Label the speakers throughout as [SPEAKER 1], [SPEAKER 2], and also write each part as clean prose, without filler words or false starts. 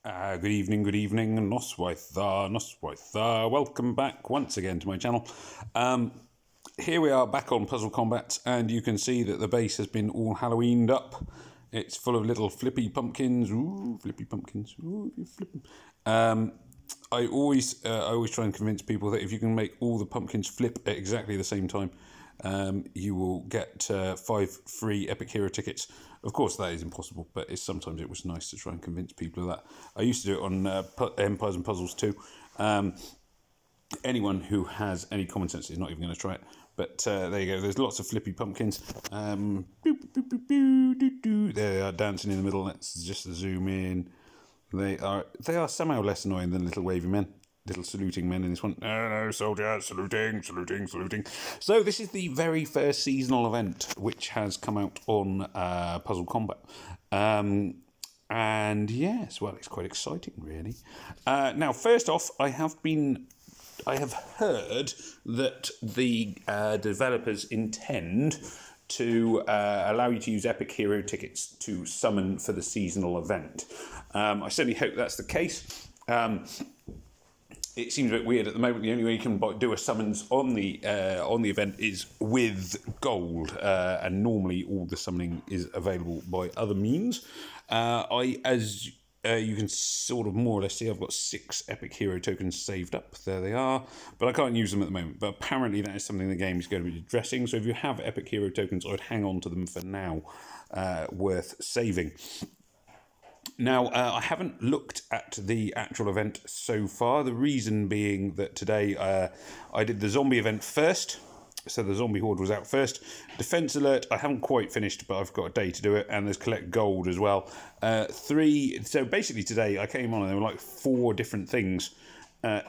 [SPEAKER 1] Good evening, Noswaitha. Welcome back once again to my channel. Here we are back on Puzzle Combat, and you can see that the base has been all Halloweened up. It's full of little flippy pumpkins. Ooh, flippy pumpkins. Ooh, you flip 'em. I always try and convince people that if you can make all the pumpkins flip at exactly the same time, you will get 5 free Epic Hero tickets. Of course, that is impossible, but sometimes it was nice to try and convince people of that. I used to do it on Empires and Puzzles too. Anyone who has any common sense is not even going to try it. But there you go. There's lots of flippy pumpkins. Boop, boop, boop, boop, doo, doo. There they are, dancing in the middle. Let's just zoom in. They are somehow less annoying than little wavy men. Little saluting men in this one. No, soldier, saluting. So this is the very first seasonal event which has come out on Puzzle Combat. And yes, well, it's quite exciting, really. Now, first off, I have heard that the developers intend to allow you to use Epic Hero tickets to summon for the seasonal event. I certainly hope that's the case. It seems a bit weird at the moment. The only way you can do a summons on the event is with gold, and normally all the summoning is available by other means. As you can sort of more or less see, I've got 6 Epic Hero tokens saved up. There they are, but I can't use them at the moment. But apparently that is something the game is going to be addressing. So if you have Epic Hero tokens, I'd hang on to them for now. Worth saving. Now, I haven't looked at the actual event so far, the reason being that today I did the zombie event first, so the zombie horde was out first. Defense alert, I haven't quite finished, but I've got a day to do it, and there's collect gold as well. So basically today I came on and there were like 4 different things,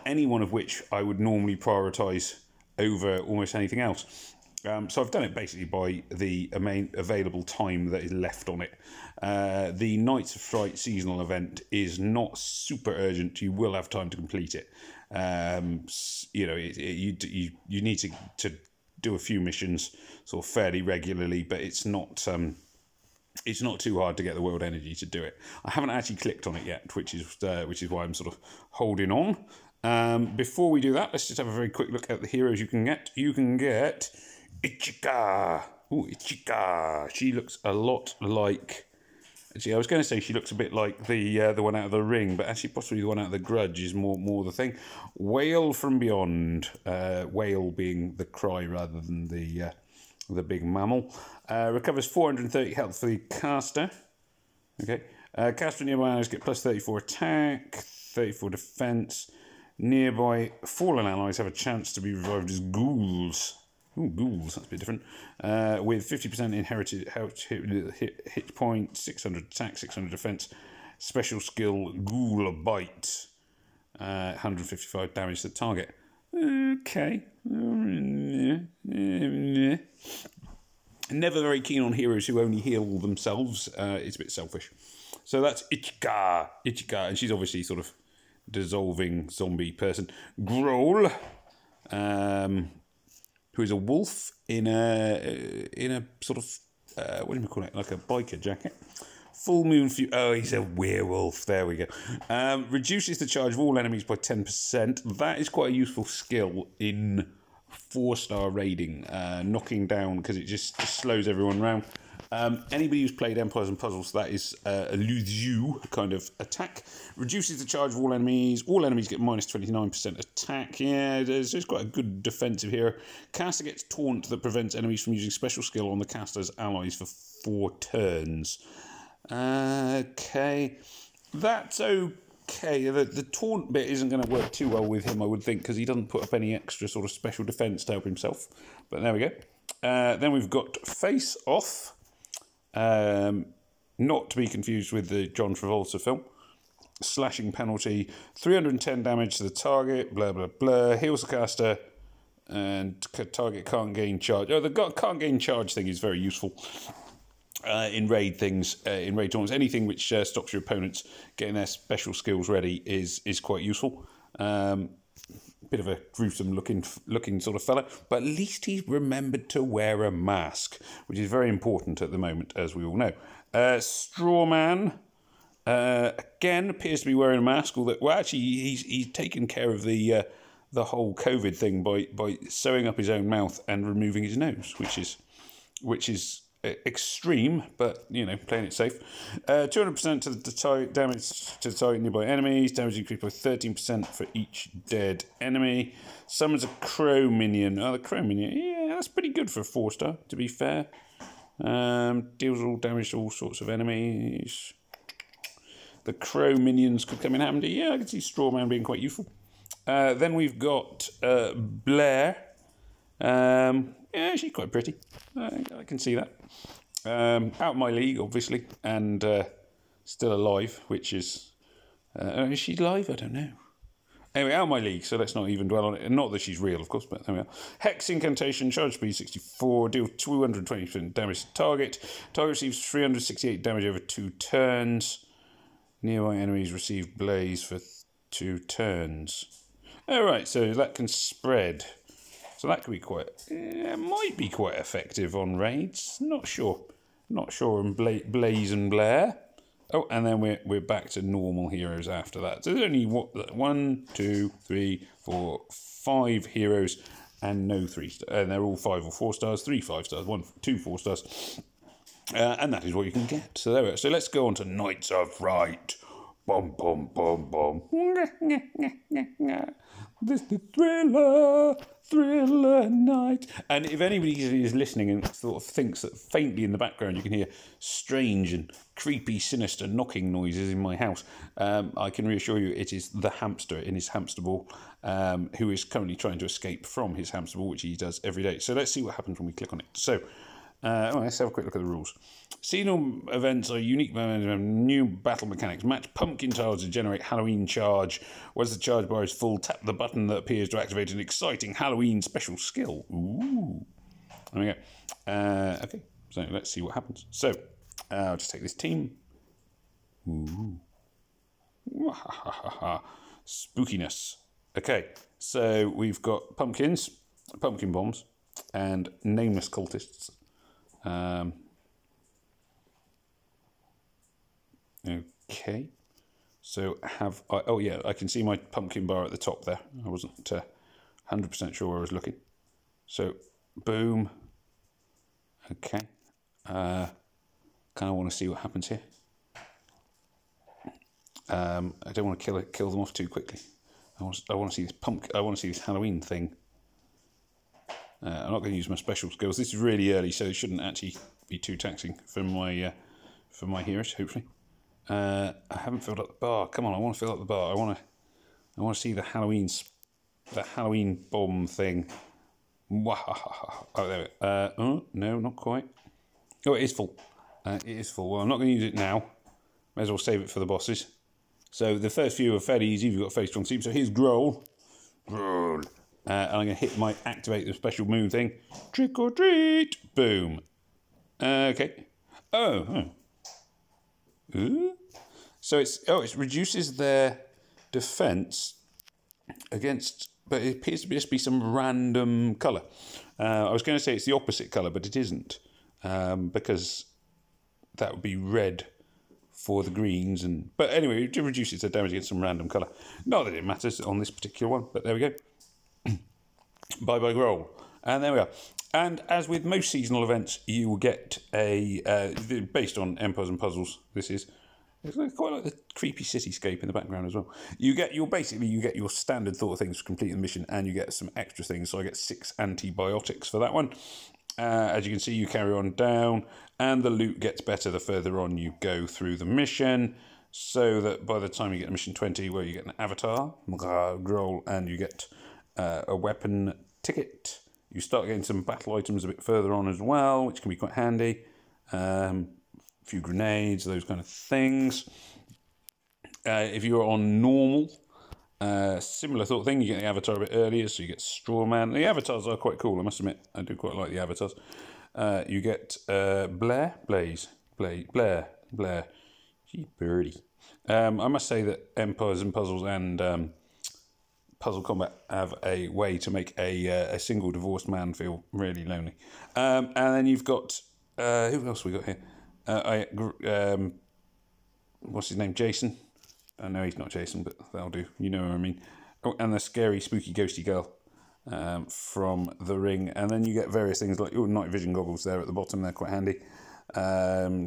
[SPEAKER 1] any one of which I would normally prioritise over almost anything else. So I've done it basically by the main available time that is left on it. The Knights of Fright seasonal event is not super urgent. You will have time to complete it. You know, you need to do a few missions sort of fairly regularly, but it's not too hard to get the world energy to do it. I haven't actually clicked on it yet, which is why I'm sort of holding on. Before we do that, let's just have a very quick look at the heroes you can get. You can get Ichika. Ooh, Ichika. She looks a lot like... Actually, I was going to say she looks a bit like the one out of The Ring, but actually possibly the one out of The Grudge is more the thing. Wail from Beyond. Wail being the cry rather than the big mammal. Recovers 430 health for the caster. Okay. Caster nearby allies get plus 34 attack, 34 defense. Nearby fallen allies have a chance to be revived as ghouls. Ooh, ghouls, that's a bit different. With 50% inherited hit point, 600 attack, 600 defense. Special skill, Ghoul Bite. 155 damage to the target. Okay. Never very keen on heroes who only heal themselves. It's a bit selfish. So that's Ichika. And she's obviously sort of dissolving zombie person. Growl. Who is a wolf in a sort of what do you call it, like a biker jacket. Full moon view. Oh, he's a werewolf. There we go. Reduces the charge of all enemies by 10%. That is quite a useful skill in 4-star raiding, knocking down, because it just slows everyone round. Anybody who's played Empires and Puzzles, that is a lose-you kind of attack. Reduces the charge of all enemies. All enemies get minus 29% attack. Yeah, it's quite a good defensive hero. Caster gets taunt that prevents enemies from using special skill on the caster's allies for 4 turns. Okay, that's okay. The taunt bit isn't going to work too well with him, I would think, because he doesn't put up any extra sort of special defense to help himself. But there we go. Then we've got Face Off. Not to be confused with the John Travolta film. Slashing penalty, 310 damage to the target, blah, blah, blah. Heals the caster, and target can't gain charge. Oh, the can't gain charge thing is very useful in raid things, in raid tournaments. Anything which stops your opponents getting their special skills ready is quite useful. Bit of a gruesome looking sort of fella, but at least he's remembered to wear a mask, which is very important at the moment, as we all know. Strawman, Again, appears to be wearing a mask. Although, well, actually, he's taken care of the whole COVID thing by sewing up his own mouth and removing his nose, which is extreme, but you know, playing it safe. 200% to the damage to the target nearby enemies. Damage increased by 13% for each dead enemy. Summons a crow minion. Oh, the crow minion. Yeah, that's pretty good for a 4-star. To be fair, deals all damage to all sorts of enemies. The crow minions could come in handy. Yeah, I can see Strawman being quite useful. Then we've got Blair. Yeah, she's quite pretty. I can see that. Out of my league, obviously, and still alive, which is... is she live? I don't know. Anyway, out of my league, so let's not even dwell on it. Not that she's real, of course, but there we are. Hex Incantation, charge speed 64, deal 220% damage to target. Target receives 368 damage over 2 turns. Nearby enemies receive blaze for 2 turns. Alright, so that can spread. So that could be quite... might be quite effective on raids. Not sure. Not sure on Blaze and Blair. Oh, and then we're back to normal heroes after that. So there's only 1, 2, 3, 4, 5 heroes and no 3 stars. And they're all 5 or 4 stars, 3 5 stars, 1, 2 4 stars. And that is what you can get. So there we are. So let's go on to Knights of Fright. Bum, bum, bum, bum. This is the thriller night. And if anybody is listening and sort of thinks that faintly in the background you can hear strange and creepy, sinister knocking noises in my house, I can reassure you it is the hamster in his hamster ball, who is currently trying to escape from his hamster ball, which he does every day. So let's see what happens when we click on it. So let's have a quick look at the rules. Seasonal events are unique new battle mechanics. Match pumpkin tiles to generate Halloween charge. Once the charge bar is full, tap the button that appears to activate an exciting Halloween special skill. Ooh. There we go. Okay, so let's see what happens. So, I'll just take this team. Ooh. Mwahahha. Spookiness. Okay, so we've got pumpkins, pumpkin bombs, and nameless cultists. Okay, so oh yeah, I can see my pumpkin bar at the top there. I wasn't 100% sure where I was looking. So, boom. Okay, kind of want to see what happens here. I don't want to kill them off too quickly. I want to see this I want to see this Halloween thing. I'm not going to use my special skills. This is really early, so it shouldn't actually be too taxing for my heroes. Hopefully, I haven't filled up the bar. Come on, I want to fill up the bar. I want to see the Halloween bomb thing. Oh, there oh no, not quite. Oh, it is full. It is full. Well, I'm not going to use it now. May as well save it for the bosses. So the first few are fairly easy. We've got a fairly strong team. So here's Growl. Growl. And I'm going to activate the special moon thing. Trick or treat. Boom. Okay. Oh. Ooh. So it reduces their defense against, but it appears to just be some random colour. I was going to say it's the opposite colour, but it isn't, because that would be red for the greens. But anyway, it reduces their damage against some random colour. Not that it matters on this particular one, but there we go. Bye-bye Growl. And there we are. And as with most seasonal events, you will get based on Empires and Puzzles, it's quite like the creepy cityscape in the background as well. You get your standard sort of things for completing the mission, and you get some extra things. So I get 6 antibiotics for that one. As you can see, you carry on down, and the loot gets better the further on you go through the mission. So that by the time you get to mission 20, where you get an avatar, Growl, and you get a weapon ticket, you start getting some battle items a bit further on as well, which can be quite handy. A few grenades, those kind of things. If you're on normal, similar sort of thing, you get the avatar a bit earlier, so you get Strawman. The avatars are quite cool, I must admit. I do quite like the avatars. You get Blair. Gee, birdie. I must say that Empires and Puzzles and Puzzle Combat have a way to make a single divorced man feel really lonely. And then you've got who else we got here? what's his name? Jason? No, he's not Jason, but that'll do. You know what I mean. Oh, and the scary, spooky, ghosty girl from The Ring. And then you get various things like night vision goggles there at the bottom. They're quite handy.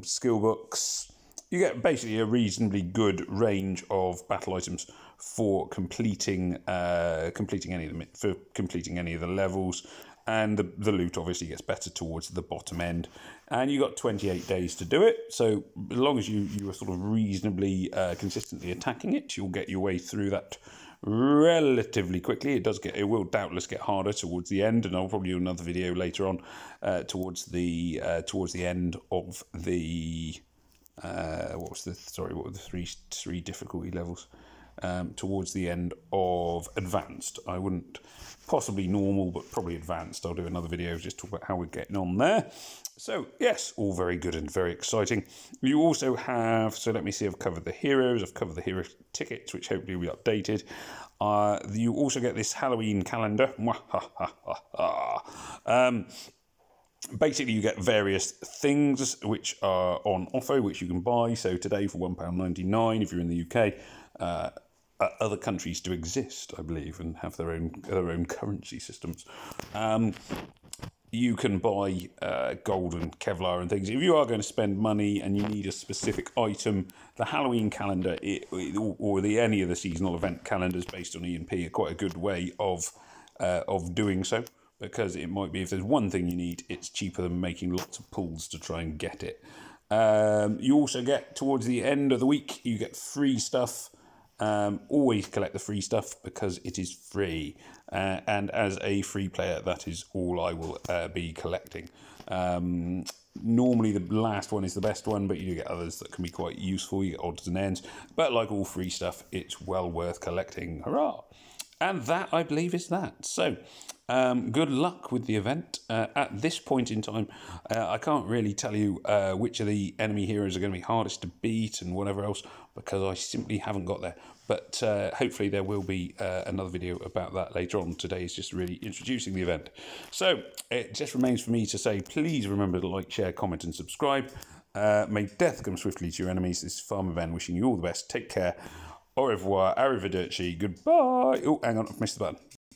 [SPEAKER 1] Skill books. You get basically a reasonably good range of battle items for completing any of the levels. And the loot obviously gets better towards the bottom end. And you got 28 days to do it. So as long as you are sort of reasonably consistently attacking it, you'll get your way through that relatively quickly. It will doubtless get harder towards the end, and I'll probably do another video later on towards the end of the what were the three difficulty levels? Towards the end of advanced. I wouldn't, possibly normal, but probably advanced. I'll do another video just talk about how we're getting on there. So yes, all very good and very exciting. You also have, so let me see, I've covered the heroes, I've covered the hero tickets, which hopefully will be updated. You also get this Halloween calendar. Basically, you get various things which are on offer, which you can buy. So today for £1.99 if you're in the UK. Other countries do exist, I believe, and have their own currency systems. You can buy gold and Kevlar and things. If you are going to spend money and you need a specific item, the Halloween calendar or any of the seasonal event calendars based on E&P are quite a good way of doing so, because it might be if there's one thing you need, it's cheaper than making lots of pulls to try and get it. You also get, towards the end of the week, you get free stuff. Always collect the free stuff because it is free, and as a free player, that is all I will be collecting. Normally the last one is the best one, but you do get others that can be quite useful. You get odds and ends, but like all free stuff, it's well worth collecting. Hurrah! And that, I believe, is that. So good luck with the event. At this point in time, I can't really tell you which of the enemy heroes are going to be hardest to beat and whatever else, because I simply haven't got there. But hopefully there will be another video about that later on. Today is just really introducing the event. So it just remains for me to say, please remember to like, share, comment and subscribe. May death come swiftly to your enemies. This is Farmer Ben wishing you all the best. Take care. Au revoir, arrivederci, goodbye. Oh, hang on, I've missed the button.